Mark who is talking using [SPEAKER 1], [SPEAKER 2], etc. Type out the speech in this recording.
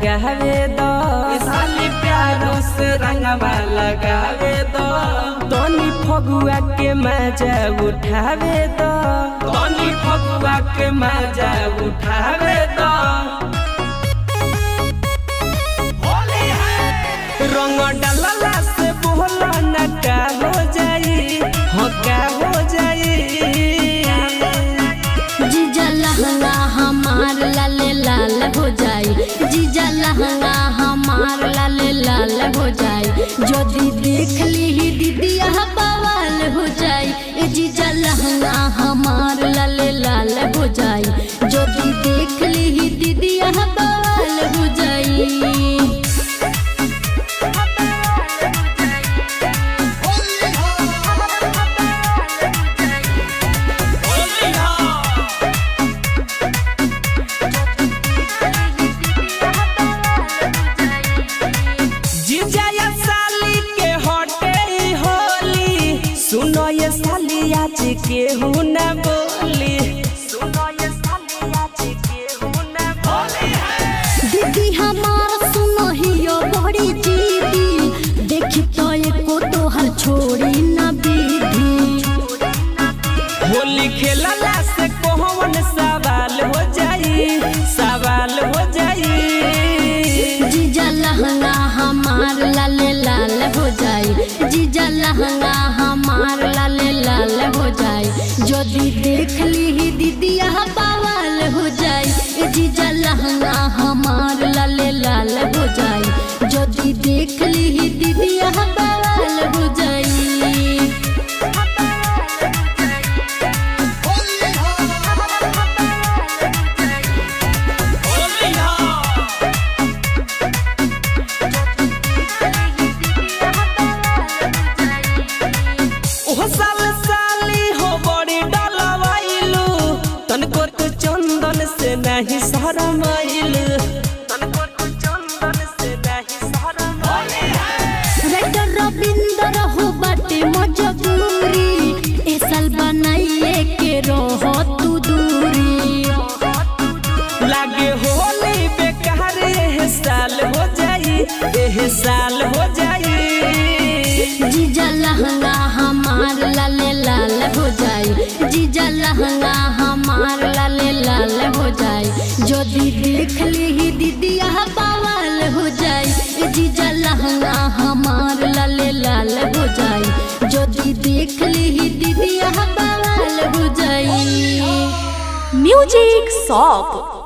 [SPEAKER 1] लगावे दो, साली प्यारो से रंगवा लगावे दो। तोनी फगुआ के मजा उठावे दो, तोनी फगुआ के मजा उठावे दो। रंग डालला से बोला न का हो जाई, हो का हो जाई।
[SPEAKER 2] जीजा लहंगा हमार लाले लाल हो जाई, जीजा लहंगा हमार लाले लाल हो जाई। जदी देख ली दीदिया बवाल हो जाई, ए जीजा लहंगा हमार लाले लाल हो जाई। जदी देख ली दीदिया बवाल हो जाई।
[SPEAKER 1] सुनो ये साली आज केहू न बोली, सुनो ये साली आज केहू न बोली।
[SPEAKER 2] दीदी हमार सुनो हियो बड़ी दीदी, देखी तो एको तोहर छोड़ी न बीधी।
[SPEAKER 1] होली खेलला से कौन सवाल हो जाई, सवाल हो जाई।
[SPEAKER 2] जीजा लहंगा हमार लाले लाल हो जाई, जीजा लहंगा हमार लाले लाल हो जाई। जदी देख ली दीदिया बवाल हो जाई, ए जीजा लहंगा हमार लाले लाल हो जाई। जदी देख ली दीदिया बवाल हो जाई। चंदन
[SPEAKER 1] से नहीं शरमाइल, तनको चंदन से नहीं शरमाइल।
[SPEAKER 2] राइटर रविंदर हो बाटे मजबूरी, ए साल बनाइए के रहो तू दूरी।
[SPEAKER 1] लागे होली बेकार एह साल हो जाई, एह साल हो जाई।
[SPEAKER 2] जीजा लहंगा हमार लाले लाल हो जाई, जीजा लहंगा हमार लाले लाल हो जाई। जदी देख ली दीदिया बवाल हो जाई, जीजा लहंगा हमार लाले लाल हो जाई। जदी देख ली दीदिया बवाल हो जाई।
[SPEAKER 3] Music shop.